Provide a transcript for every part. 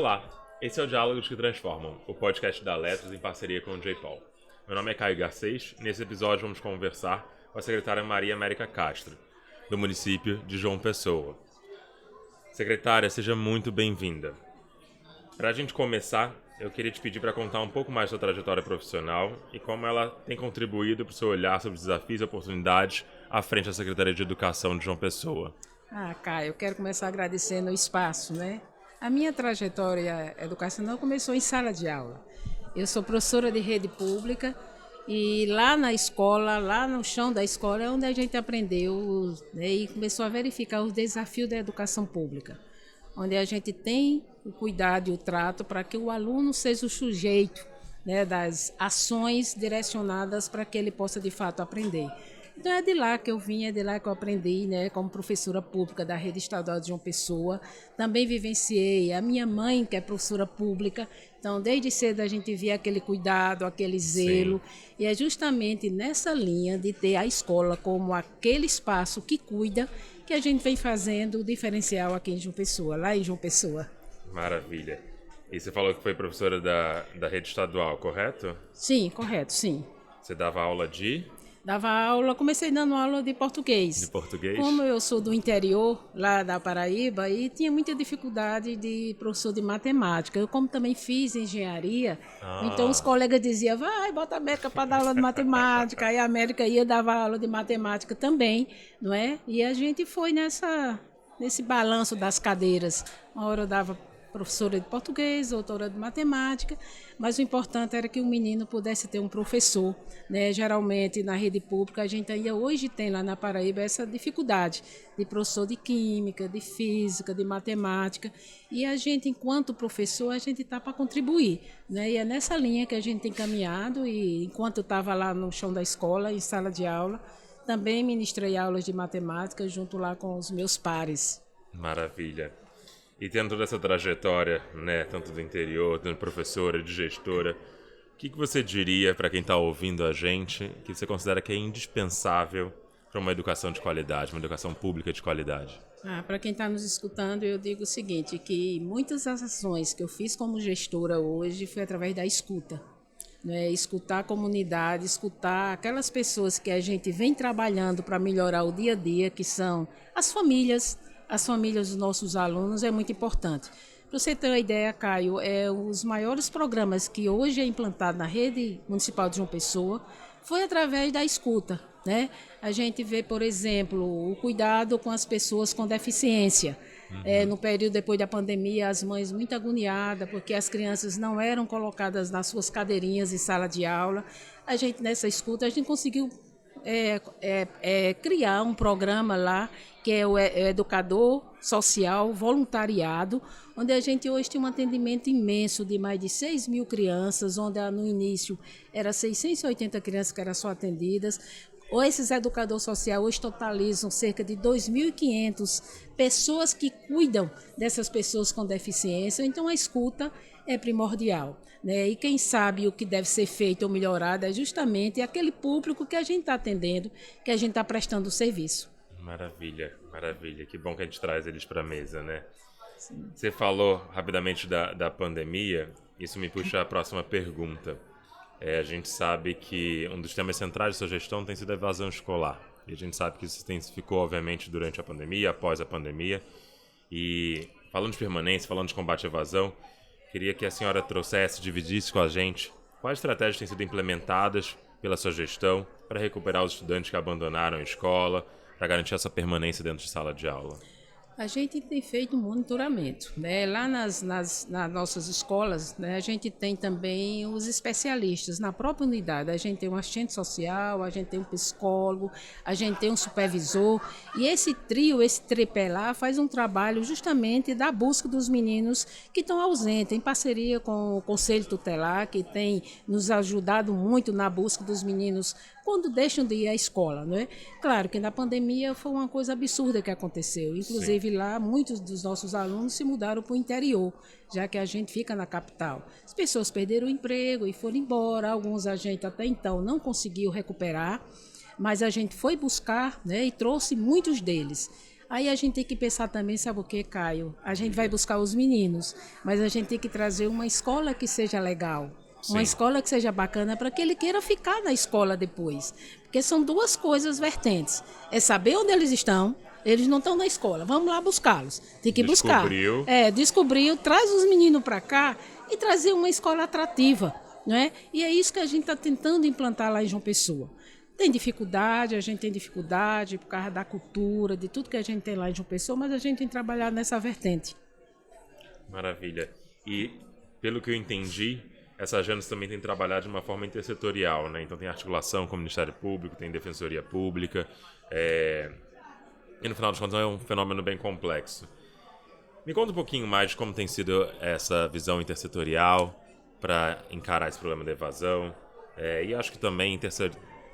Olá, esse é o Diálogos que Transformam, o podcast da Letras em parceria com o J-Paul. Meu nome é Caio Garcês e nesse episódio vamos conversar com a secretária Maria América Castro, do município de João Pessoa. Secretária, seja muito bem-vinda. Para a gente começar, eu queria te pedir para contar um pouco mais da sua trajetória profissional e como ela tem contribuído para o seu olhar sobre os desafios e oportunidades à frente da Secretaria de Educação de João Pessoa. Caio, eu quero começar agradecendo o espaço, né? A minha trajetória educacional começou em sala de aula. Eu sou professora de rede pública e lá na escola, lá no chão da escola, é onde a gente aprendeu, né, e começou a verificar os desafios da educação pública, onde a gente tem o cuidado e o trato para que o aluno seja o sujeito, né, das ações direcionadas para que ele possa de fato aprender. Então é de lá que eu vim, é de lá que eu aprendi, né, como professora pública da Rede Estadual de João Pessoa. Também vivenciei a minha mãe, que é professora pública. Então, desde cedo a gente via aquele cuidado, aquele zelo. Sim. E é justamente nessa linha de ter a escola como aquele espaço que cuida que a gente vem fazendo o diferencial aqui em João Pessoa, lá em João Pessoa. Maravilha. E você falou que foi professora da Rede Estadual, correto? Sim, correto, sim. Você dava aula de... Dava aula, comecei dando aula de português. De português? Como eu sou do interior, lá da Paraíba, e tinha muita dificuldade de professor de matemática. Eu, como também fiz engenharia, então os colegas diziam, vai, bota a América para dar aula de matemática. Aí a América ia dar aula de matemática também, não é? E a gente foi nesse balanço das cadeiras. Uma hora eu dava professora de português, doutora de matemática, mas o importante era que o menino pudesse ter um professor, né? Geralmente na rede pública a gente ainda hoje tem lá na Paraíba essa dificuldade de professor de química, de física, de matemática, e a gente, enquanto professor, a gente está para contribuir, né? E é nessa linha que a gente tem caminhado, e enquanto eu estava lá no chão da escola, em sala de aula, também ministrei aulas de matemática junto lá com os meus pares. Maravilha. E tendo toda essa trajetória, né, tanto do interior, tanto de professora, de gestora, o que você diria para quem está ouvindo a gente que você considera que é indispensável para uma educação de qualidade, uma educação pública de qualidade? Para quem está nos escutando, eu digo o seguinte, que muitas das ações que eu fiz como gestora hoje foi através da escuta. Né? Escutar a comunidade, escutar aquelas pessoas que a gente vem trabalhando para melhorar o dia a dia, que são as famílias dos nossos alunos, é muito importante. Para você ter uma ideia, Caio, os maiores programas que hoje é implantado na rede municipal de João Pessoa foi através da escuta, né? A gente vê, por exemplo, o cuidado com as pessoas com deficiência. No período depois da pandemia, as mães muito agoniadas, porque as crianças não eram colocadas nas suas cadeirinhas em sala de aula. A gente, nessa escuta, a gente conseguiu criar um programa lá, que é o Educador Social Voluntariado, onde a gente hoje tem um atendimento imenso de mais de 6 mil crianças, onde no início era 680 crianças que eram só atendidas. Esses educadores sociais hoje totalizam cerca de 2.500 pessoas que cuidam dessas pessoas com deficiência. Então, a escuta é primordial, né? E quem sabe o que deve ser feito ou melhorado é justamente aquele público que a gente está atendendo, que a gente está prestando o serviço. Maravilha, maravilha. Que bom que a gente traz eles para a mesa, né? Sim. Você falou rapidamente da pandemia, isso me puxa a próxima pergunta. A gente sabe que um dos temas centrais de sua gestão tem sido a evasão escolar. E a gente sabe que isso se intensificou, obviamente, durante a pandemia, após a pandemia. E falando de permanência, falando de combate à evasão, queria que a senhora trouxesse, dividisse com a gente quais estratégias têm sido implementadas pela sua gestão para recuperar os estudantes que abandonaram a escola, para garantir essa permanência dentro de sala de aula. A gente tem feito um monitoramento, né? Lá nas nossas escolas, né, a gente tem também os especialistas. Na própria unidade, a gente tem um assistente social, a gente tem um psicólogo, a gente tem um supervisor. E esse trio, esse tripé lá, faz um trabalho justamente da busca dos meninos que estão ausentes, em parceria com o Conselho Tutelar, que tem nos ajudado muito na busca dos meninos quando deixam de ir à escola, não é? Claro que na pandemia foi uma coisa absurda que aconteceu. Inclusive, sim, lá muitos dos nossos alunos se mudaram para o interior, já que a gente fica na capital. As pessoas perderam o emprego e foram embora. Alguns a gente até então não conseguiu recuperar, mas a gente foi buscar, né, e trouxe muitos deles. Aí a gente tem que pensar também, sabe o que, Caio? A gente vai buscar os meninos, mas a gente tem que trazer uma escola que seja legal, uma Sim. escola que seja bacana para que ele queira ficar na escola depois. Porque são duas coisas vertentes. É saber onde eles estão. Eles não estão na escola, vamos lá buscá-los. Tem que buscar. Descobriu, traz os meninos para cá e trazer uma escola atrativa, não é? E é isso que a gente está tentando implantar lá em João Pessoa. Tem dificuldade, a gente tem dificuldade por causa da cultura, de tudo que a gente tem lá em João Pessoa, mas a gente tem trabalhado nessa vertente. Maravilha. E, pelo que eu entendi, essa Janus também tem trabalhado de uma forma intersetorial, né? Então tem articulação com o Ministério Público, tem Defensoria Pública, e no final das contas é um fenômeno bem complexo. Me conta um pouquinho mais de como tem sido essa visão intersetorial para encarar esse problema da evasão, e acho que também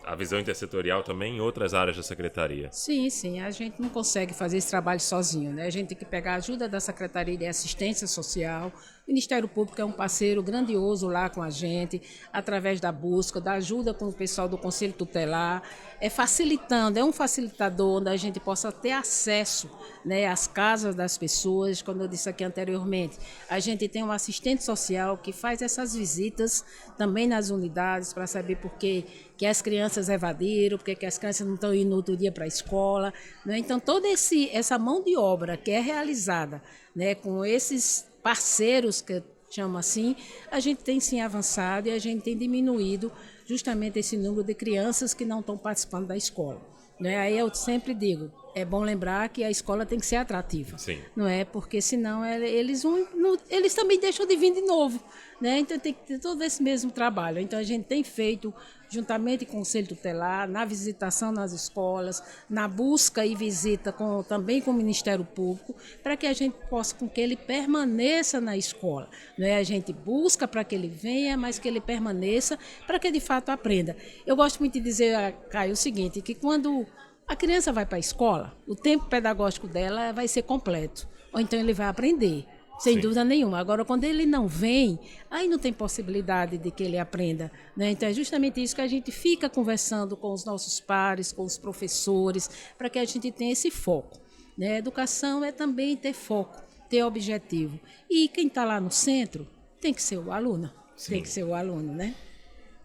a visão intersetorial também em outras áreas da Secretaria. Sim, a gente não consegue fazer esse trabalho sozinho, né? A gente tem que pegar a ajuda da Secretaria de Assistência Social. O Ministério Público é um parceiro grandioso lá com a gente, através da busca, da ajuda com o pessoal do Conselho Tutelar, facilitando, é um facilitador onde a gente possa ter acesso, né, às casas das pessoas. Como eu disse aqui anteriormente, a gente tem um assistente social que faz essas visitas também nas unidades para saber por que as crianças evadiram, por que as crianças não estão indo no outro dia para a escola, né? Então, toda essa mão de obra que é realizada, né, com esses parceiros, que eu chamo assim, a gente tem sim avançado e a gente tem diminuído justamente esse número de crianças que não estão participando da escola, né? Aí eu sempre digo, é bom lembrar que a escola tem que ser atrativa. Sim. Não é? Porque senão eles também deixam de vir de novo, né? Então tem que ter todo esse mesmo trabalho. Então a gente tem feito, juntamente com o Conselho Tutelar, na visitação nas escolas, na busca e visita também com o Ministério Público, para que a gente possa, com que ele permaneça na escola. Não é? A gente busca para que ele venha, mas que ele permaneça, para que de fato aprenda. Eu gosto muito de dizer, Caio, o seguinte, que quando a criança vai para a escola, o tempo pedagógico dela vai ser completo, ou então ele vai aprender, sem dúvida nenhuma. Agora, quando ele não vem, aí não tem possibilidade de que ele aprenda, né? Então, é justamente isso que a gente fica conversando com os nossos pares, com os professores, para que a gente tenha esse foco, né? Educação é também ter foco, ter objetivo. E quem está lá no centro tem que ser o aluno, tem que ser o aluno, né?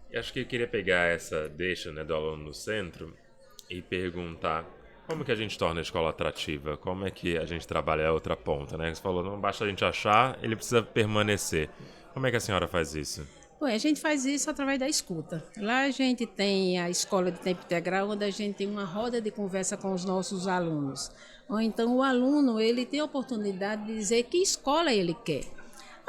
Eu acho que eu queria pegar essa deixa, né, do aluno no centro e perguntar como que a gente torna a escola atrativa, como é que a gente trabalha a outra ponta, né? Você falou, não basta a gente achar, ele precisa permanecer. Como é que a senhora faz isso? Bom, a gente faz isso através da escuta. Lá a gente tem a escola de tempo integral, onde a gente tem uma roda de conversa com os nossos alunos. Ou então o aluno, ele tem a oportunidade de dizer que escola ele quer.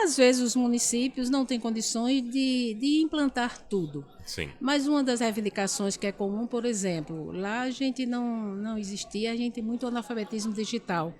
Às vezes os municípios não têm condições de implantar tudo. Sim. Mas uma das reivindicações que é comum, por exemplo, lá a gente não existia, a gente tem muito analfabetismo digital.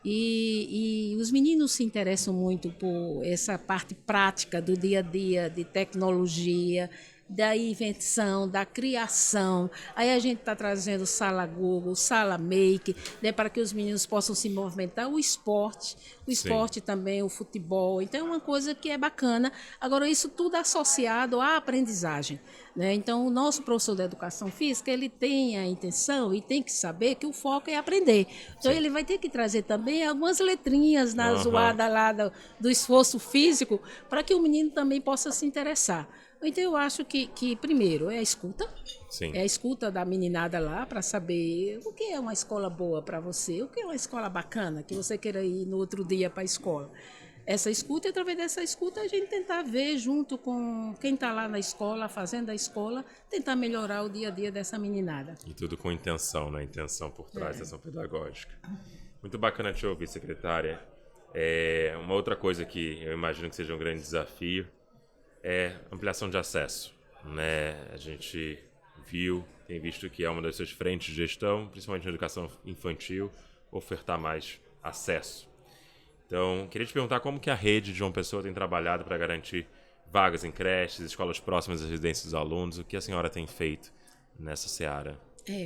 E os meninos se interessam muito por essa parte prática do dia a dia, de tecnologia, da invenção, da criação. Aí a gente está trazendo sala Google, sala Make, né, para que os meninos possam se movimentar. O esporte também, o futebol. Então é uma coisa que é bacana. Agora, isso tudo associado à aprendizagem, né? Então, o nosso professor de educação física, ele tem a intenção e tem que saber que o foco é aprender. Então, ele vai ter que trazer também algumas letrinhas na zoada lá do esforço físico, para que o menino também possa se interessar. Então, eu acho que primeiro, é a escuta. Sim. É a escuta da meninada lá para saber o que é uma escola boa para você, o que é uma escola bacana, que você queira ir no outro dia para a escola. Essa escuta, e através dessa escuta, a gente tentar ver junto com quem está lá na escola, fazendo a escola, tentar melhorar o dia a dia dessa meninada. E tudo com intenção, né? Intenção por trás da ação pedagógica. Muito bacana te ouvir, secretária. Uma outra coisa que eu imagino que seja um grande desafio é ampliação de acesso, né? A gente tem visto que é uma das suas frentes de gestão, principalmente na educação infantil, ofertar mais acesso. Então, queria te perguntar como que a rede de João Pessoa tem trabalhado para garantir vagas em creches, escolas próximas às residências dos alunos, o que a senhora tem feito nessa seara?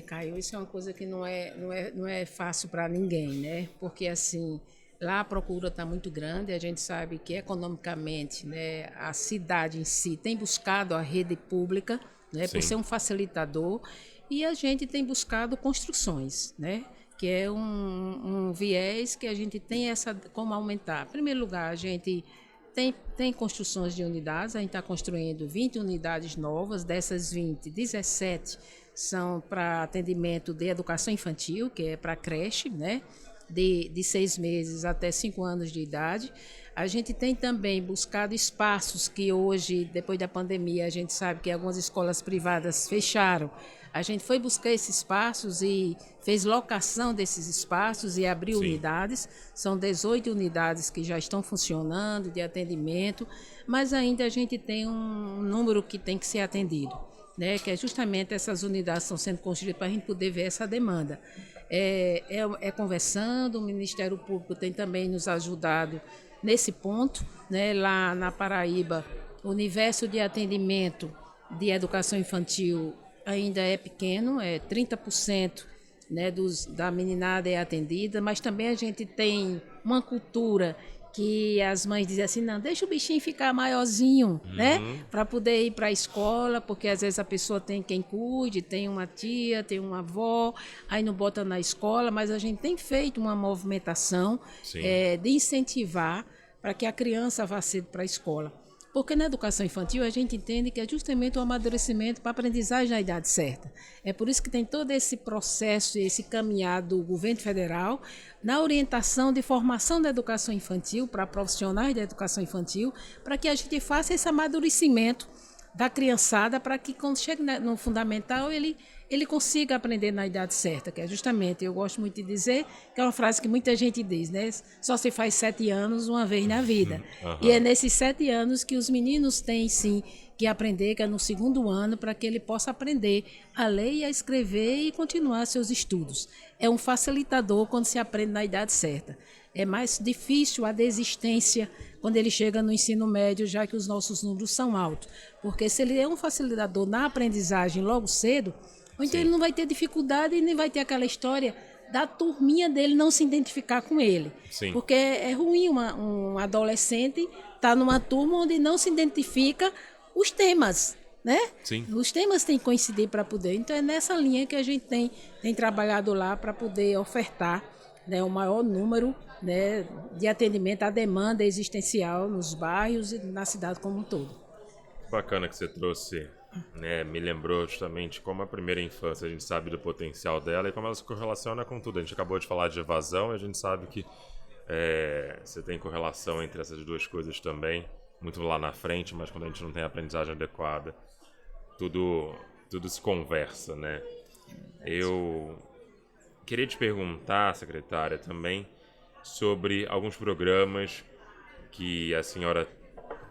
Caio, isso é uma coisa que não é fácil para ninguém, né? Porque, assim, lá a procura está muito grande, a gente sabe que economicamente, né, a cidade em si tem buscado a rede pública, né, por ser um facilitador, e a gente tem buscado construções, né, que é um viés que a gente tem como aumentar. Em primeiro lugar, a gente tem construções de unidades, a gente está construindo 20 unidades novas, dessas 20, 17 são para atendimento de educação infantil, que é para creche, né? De 6 meses até 5 anos de idade. A gente tem também buscado espaços que hoje, depois da pandemia, a gente sabe que algumas escolas privadas fecharam. A gente foi buscar esses espaços e fez locação desses espaços e abriu unidades. São 18 unidades que já estão funcionando de atendimento, mas ainda a gente tem um número que tem que ser atendido, né? Que é justamente essas unidades estão sendo construídas para a gente poder ver essa demanda. Conversando, o Ministério Público tem também nos ajudado nesse ponto, né? Lá na Paraíba, o universo de atendimento de educação infantil ainda é pequeno, 30%, né, da meninada é atendida, mas também a gente tem uma cultura que as mães dizem assim, não, deixa o bichinho ficar maiorzinho, né, para poder ir para a escola, porque às vezes a pessoa tem quem cuide, tem uma tia, tem uma avó, aí não bota na escola, mas a gente tem feito uma movimentação de incentivar para que a criança vá cedo para a escola. Porque na educação infantil a gente entende que é justamente o amadurecimento para a aprendizagem na idade certa. É por isso que tem todo esse processo e esse caminhar do governo federal na orientação de formação da educação infantil para profissionais da educação infantil, para que a gente faça esse amadurecimento da criançada para que quando chegue no fundamental ele consiga aprender na idade certa, que é justamente, eu gosto muito de dizer, que é uma frase que muita gente diz, né? Só se faz 7 anos uma vez na vida. E é nesses 7 anos que os meninos têm, sim, que aprender, que é no 2º ano, para que ele possa aprender a ler e a escrever e continuar seus estudos. É um facilitador quando se aprende na idade certa. É mais difícil a desistência quando ele chega no ensino médio, já que os nossos números são altos. Porque se ele é um facilitador na aprendizagem logo cedo, então ele não vai ter dificuldade e nem vai ter aquela história da turminha dele não se identificar com ele. Sim. Porque é ruim um adolescente estar numa turma onde não se identifica os temas, né? Sim. Os temas têm que coincidir para poder. Então é nessa linha que a gente tem trabalhado lá para poder ofertar, né, o maior número, né, de atendimento à demanda existencial nos bairros e na cidade como um todo. Bacana que você trouxe. Me lembrou justamente como a primeira infância a gente sabe do potencial dela e como ela se correlaciona com tudo. A gente acabou de falar de evasão e a gente sabe que você tem correlação entre essas duas coisas também, muito lá na frente, mas quando a gente não tem a aprendizagem adequada, tudo se conversa, né? Eu queria te perguntar, secretária, também sobre alguns programas que a senhora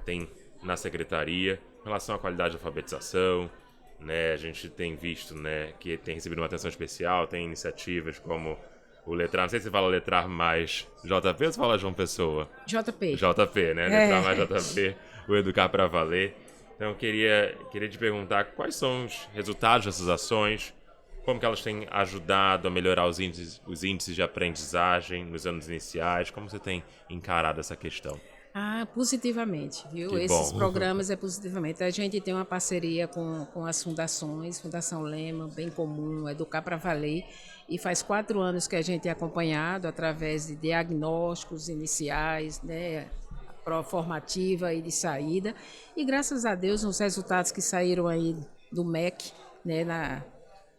tem na secretaria em relação à qualidade de alfabetização, né? A gente tem visto, né, que tem recebido uma atenção especial, tem iniciativas como o Letrar, não sei se você fala Letrar Mais JP ou se fala João Pessoa? JP. JP, né? Letrar Mais JP, o Educar para Valer. Então eu queria te perguntar quais são os resultados dessas ações, como que elas têm ajudado a melhorar os índices de aprendizagem nos anos iniciais, como você tem encarado essa questão? Positivamente, viu? Esses programas positivamente. A gente tem uma parceria com as fundações, Fundação Lema, Bem Comum, Educar para Valer, e faz 4 anos que a gente é acompanhado através de diagnósticos iniciais, né, formativa e de saída, e graças a Deus, os resultados que saíram aí do MEC, né,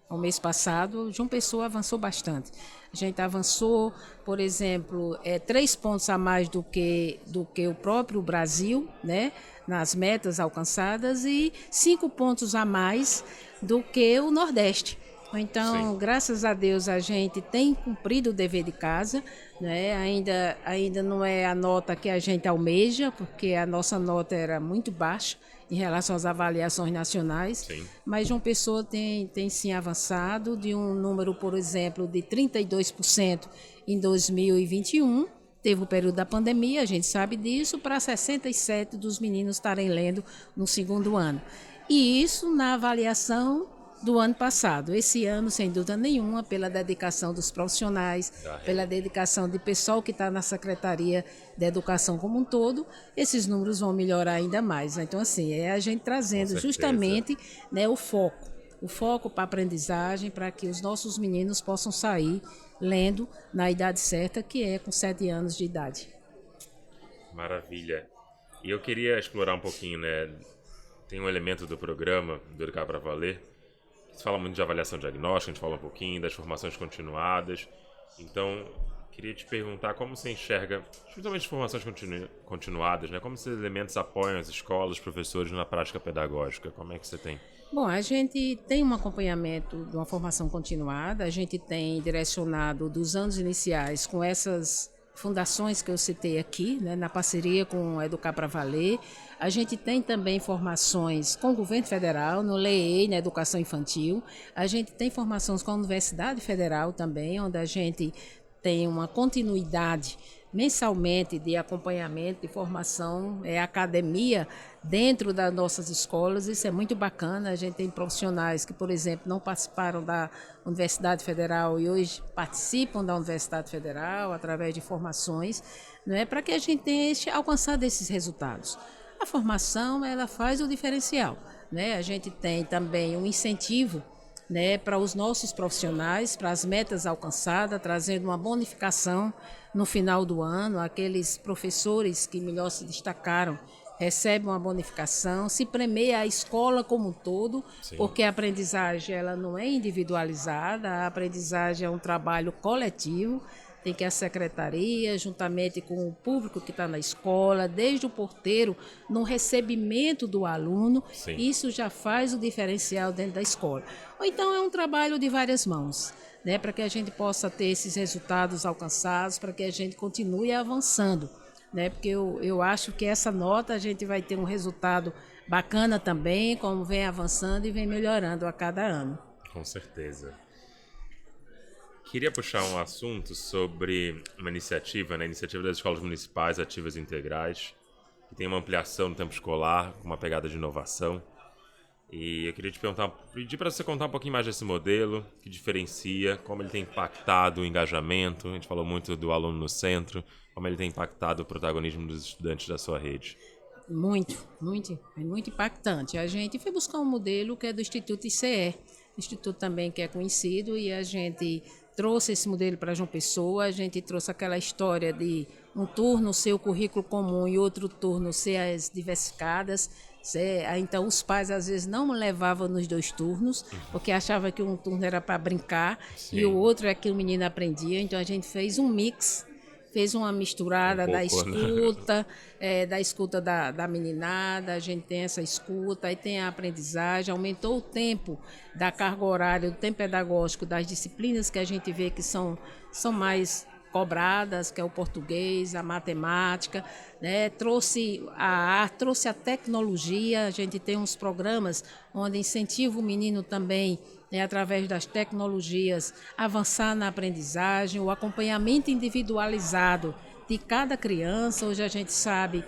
ao mês passado, João Pessoa avançou bastante. A gente avançou, por exemplo, 3 pontos a mais do que o próprio Brasil, né, nas metas alcançadas, e 5 pontos a mais do que o Nordeste. Então, graças a Deus, a gente tem cumprido o dever de casa, né? Ainda não é a nota que a gente almeja, porque a nossa nota era muito baixa em relação às avaliações nacionais, mas João Pessoa tem sim avançado de um número, por exemplo, de 32% em 2021, teve o período da pandemia, a gente sabe disso, para 67% dos meninos estarem lendo no 2º ano. E isso na avaliação do ano passado. Esse ano, sem dúvida nenhuma, pela dedicação dos profissionais, pela dedicação de pessoal que está na Secretaria de Educação como um todo, esses números vão melhorar ainda mais. Então, assim, é a gente trazendo justamente, né, o foco. o foco para a aprendizagem, para que os nossos meninos possam sair lendo na idade certa, que é com 7 anos de idade. Maravilha. E eu queria explorar um pouquinho, né? Tem um elemento do programa, do Educar para Valer, que se fala muito de avaliação diagnóstica, a gente fala um pouquinho das formações continuadas. Então, queria te perguntar como você enxerga, justamente formações continuadas, né? Como esses elementos apoiam as escolas, os professores na prática pedagógica? Como é que você tem? Bom, a gente tem um acompanhamento de uma formação continuada, a gente tem direcionado dos anos iniciais com essas fundações que eu citei aqui, né, na parceria com o Educar para Valer. A gente tem também formações com o governo federal, no LEEI, na educação infantil. A gente tem formações com a Universidade Federal também, onde a gente tem uma continuidade mensalmente de acompanhamento, de formação, academia dentro das nossas escolas. Isso é muito bacana. A gente tem profissionais que, por exemplo, não participaram da Universidade Federal e hoje participam da Universidade Federal através de formações, não é, para que a gente tenha alcançado esses resultados. A formação, ela faz o diferencial, né? A gente tem também um incentivo, né, para os nossos profissionais, para as metas alcançadas, trazendo uma bonificação no final do ano. Aqueles professores que melhor se destacaram recebem uma bonificação, se premia a escola como um todo. Sim. Porque a aprendizagem ela não é individualizada, a aprendizagem é um trabalho coletivo. Tem que a secretaria, juntamente com o público que está na escola, desde o porteiro, no recebimento do aluno. Sim. Isso já faz o diferencial dentro da escola. Ou então é um trabalho de várias mãos, né, para que a gente possa ter esses resultados alcançados, para que a gente continue avançando, né, porque eu acho que essa nota a gente vai ter um resultado bacana também, como vem avançando e vem melhorando a cada ano. Com certeza. Queria puxar um assunto sobre uma iniciativa, né? A iniciativa das escolas municipais ativas integrais, que tem uma ampliação no tempo escolar, com uma pegada de inovação. E eu queria te pedir para você contar um pouquinho mais desse modelo, que diferencia, como ele tem impactado o engajamento. A gente falou muito do aluno no centro, como ele tem impactado o protagonismo dos estudantes da sua rede. Muito impactante. A gente foi buscar um modelo que é do Instituto ICE, instituto também que é conhecido, e a gente trouxe esse modelo para João Pessoa. A gente trouxe aquela história de um turno ser o currículo comum e outro turno ser as diversificadas. Então os pais às vezes não levavam nos 2 turnos, porque achavam que um turno era para brincar. Sim. E o outro é que o menino aprendia. Então a gente fez um mix, fez uma misturada da escuta, da escuta da meninada. A gente tem essa escuta, aí tem a aprendizagem, aumentou o tempo da carga horária, do tempo pedagógico, das disciplinas que a gente vê que são mais cobradas, que é o português, a matemática, né? Trouxe a arte, trouxe a tecnologia. A gente tem uns programas onde incentiva o menino também, né, através das tecnologias, avançar na aprendizagem, o acompanhamento individualizado de cada criança. Hoje a gente sabe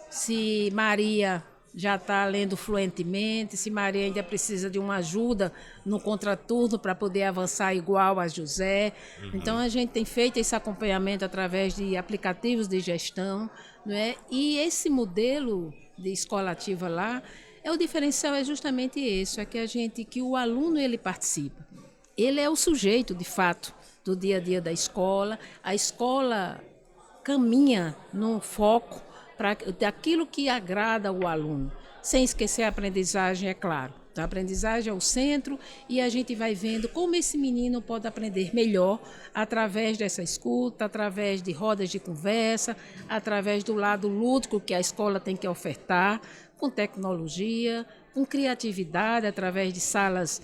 se Maria já está lendo fluentemente, se Maria ainda precisa de uma ajuda no contraturno para poder avançar igual a José. Uhum. Então a gente tem feito esse acompanhamento através de aplicativos de gestão, não é? E esse modelo de escola ativa lá, o diferencial é justamente esse, que o aluno ele participa. Ele é o sujeito, de fato, do dia a dia da escola. A escola caminha no foco daquilo que agrada o aluno, sem esquecer a aprendizagem, é claro. A aprendizagem é o centro e a gente vai vendo como esse menino pode aprender melhor através dessa escuta, através de rodas de conversa, através do lado lúdico que a escola tem que ofertar, com tecnologia, com criatividade, através de salas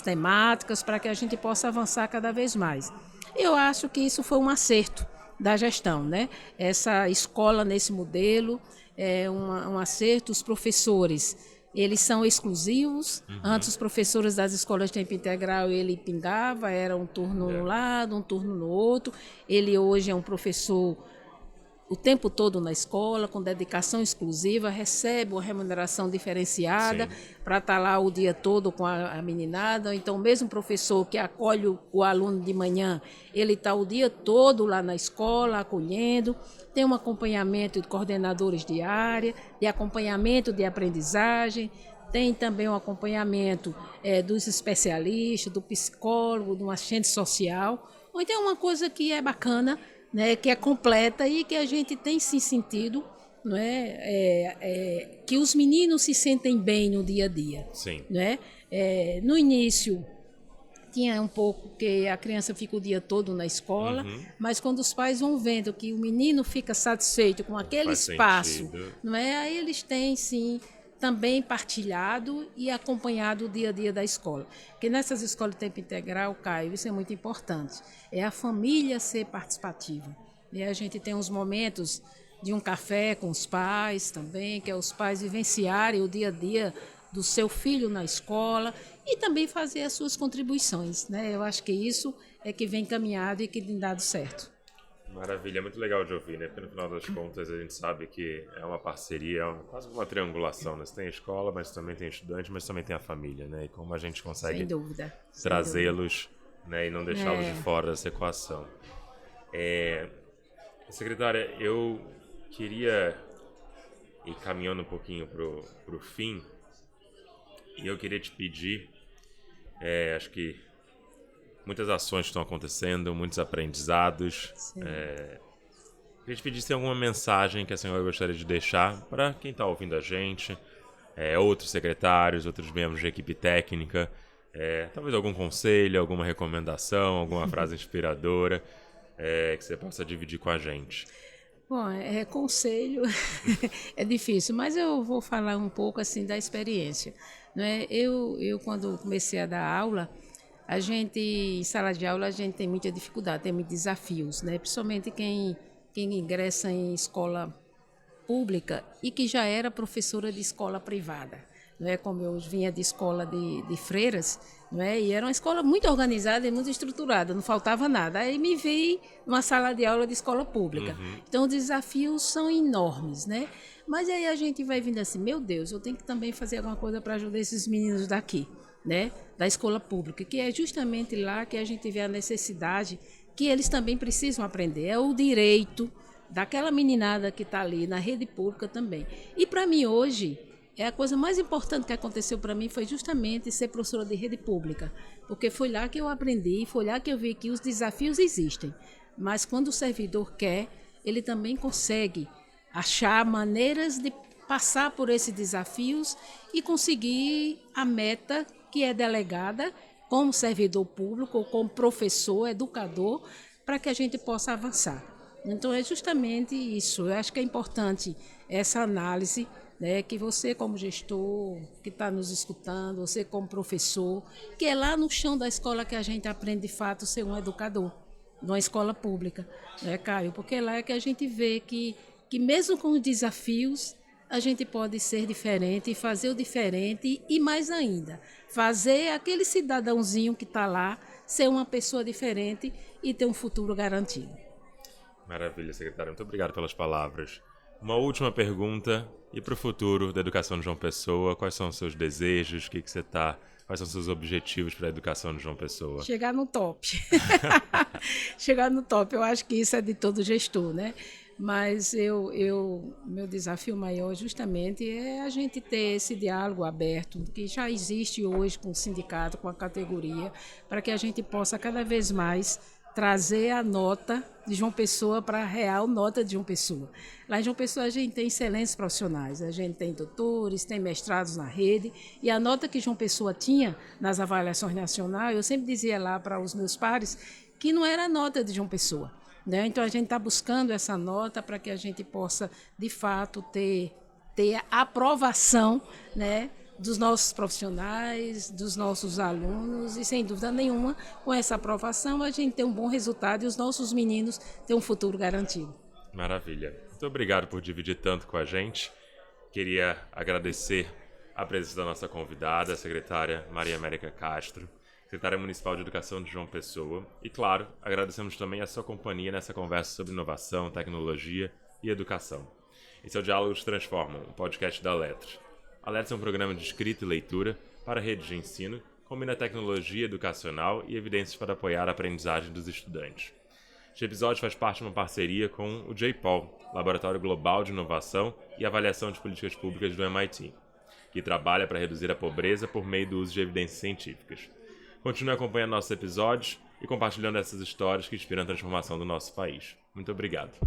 temáticas, para que a gente possa avançar cada vez mais. Eu acho que isso foi um acerto da gestão, né? Essa escola nesse modelo é um acerto. Os professores, eles são exclusivos. Uhum. Antes, os professores das escolas de tempo integral, ele pingava, era um turno no lado, um turno no outro. Ele hoje é um professor o tempo todo na escola, com dedicação exclusiva, recebe uma remuneração diferenciada para estar lá o dia todo com a meninada. Então, mesmo professor que acolhe o aluno de manhã, ele está o dia todo lá na escola, acolhendo. Tem um acompanhamento de coordenadores de área, de acompanhamento de aprendizagem, tem também um acompanhamento dos especialistas, do psicólogo, do assistente social. Ou então uma coisa que é bacana, né, que é completa e que a gente tem se sentido, não é? Que os meninos se sentem bem no dia a dia. Sim. Né? No início tinha um pouco que a criança fica o dia todo na escola, mas quando os pais vão vendo que o menino fica satisfeito com aquele espaço, não é? Aí eles têm sim também partilhado e acompanhado o dia a dia da escola. Porque nessas escolas de tempo integral, Caio, isso é muito importante, é a família ser participativa. E a gente tem uns momentos de um café com os pais também, que é os pais vivenciarem o dia a dia do seu filho na escola e também fazer as suas contribuições, né? Eu acho que isso é que vem caminhado e que tem dado certo. Maravilha, é muito legal de ouvir, né? Porque no final das contas a gente sabe que é uma parceria, quase uma triangulação, né? Você tem a escola, mas também tem estudante, mas também tem a família, né? E como a gente consegue trazê-los, né? E não deixá-los de fora dessa equação. Secretária, eu queria ir caminhando um pouquinho pro fim, e eu queria te pedir, acho que muitas ações estão acontecendo, muitos aprendizados. Queria te pedir se tem alguma mensagem que a senhora gostaria de deixar para quem está ouvindo a gente, outros secretários, outros membros de equipe técnica, talvez algum conselho, alguma recomendação, alguma frase inspiradora que você possa dividir com a gente. Bom, conselho é difícil, mas eu vou falar um pouco assim da experiência. Né? Eu quando comecei a dar aula, a gente, em sala de aula, a gente tem muita dificuldade, tem muitos desafios, né? Principalmente quem ingressa em escola pública e que já era professora de escola privada. Não é? Como eu vinha de escola de freiras, não é? E era uma escola muito organizada e muito estruturada, não faltava nada. Aí me vi numa sala de aula de escola pública. Então, os desafios são enormes, né? Mas aí a gente vai vindo assim, meu Deus, eu tenho que também fazer alguma coisa para ajudar esses meninos daqui, né? Da escola pública, que é justamente lá que a gente vê a necessidade que eles também precisam aprender. É o direito daquela meninada que está ali na rede pública também. E para mim hoje, a coisa mais importante que aconteceu para mim foi justamente ser professora de rede pública, porque foi lá que eu aprendi, foi lá que eu vi que os desafios existem, mas quando o servidor quer, ele também consegue achar maneiras de passar por esses desafios e conseguir a meta que é delegada como servidor público ou como professor, educador, para que a gente possa avançar. Então é justamente isso, eu acho que é importante essa análise, né, que você como gestor, que está nos escutando, você como professor, que é lá no chão da escola que a gente aprende de fato ser um educador, numa escola pública, né, Caio? Porque lá é que a gente vê que mesmo com os desafios, a gente pode ser diferente e fazer o diferente e mais ainda, fazer aquele cidadãozinho que está lá ser uma pessoa diferente e ter um futuro garantido. Maravilha, secretária. Muito obrigado pelas palavras. Uma última pergunta. E para o futuro da educação de João Pessoa, quais são os seus desejos? Quais são os seus objetivos para a educação de João Pessoa? Chegar no top. Chegar no top. Eu acho que isso é de todo gestor, né? Mas meu desafio maior justamente é a gente ter esse diálogo aberto, que já existe hoje com o sindicato, com a categoria, para que a gente possa cada vez mais trazer a nota de João Pessoa para a real nota de João Pessoa. Lá em João Pessoa a gente tem excelentes profissionais, a gente tem doutores, tem mestrados na rede, e a nota que João Pessoa tinha nas avaliações nacionais, eu sempre dizia lá para os meus pares que não era a nota de João Pessoa. Né? Então a gente está buscando essa nota para que a gente possa, de fato, ter a aprovação, né, dos nossos profissionais, dos nossos alunos, e sem dúvida nenhuma, com essa aprovação a gente tem um bom resultado e os nossos meninos têm um futuro garantido. Maravilha. Muito obrigado por dividir tanto com a gente. Queria agradecer a presença da nossa convidada, a secretária Maria América Castro, secretária municipal de Educação de João Pessoa. E, claro, agradecemos também a sua companhia nessa conversa sobre inovação, tecnologia e educação. Esse é o Diálogos Transformam, um podcast da Letras. A Letras é um programa de escrita e leitura para a rede de ensino, combina tecnologia educacional e evidências para apoiar a aprendizagem dos estudantes. Este episódio faz parte de uma parceria com o J-POL, Laboratório Global de Inovação e Avaliação de Políticas Públicas do MIT. que trabalha para reduzir a pobreza por meio do uso de evidências científicas. Continue acompanhando nossos episódios e compartilhando essas histórias que inspiram a transformação do nosso país. Muito obrigado.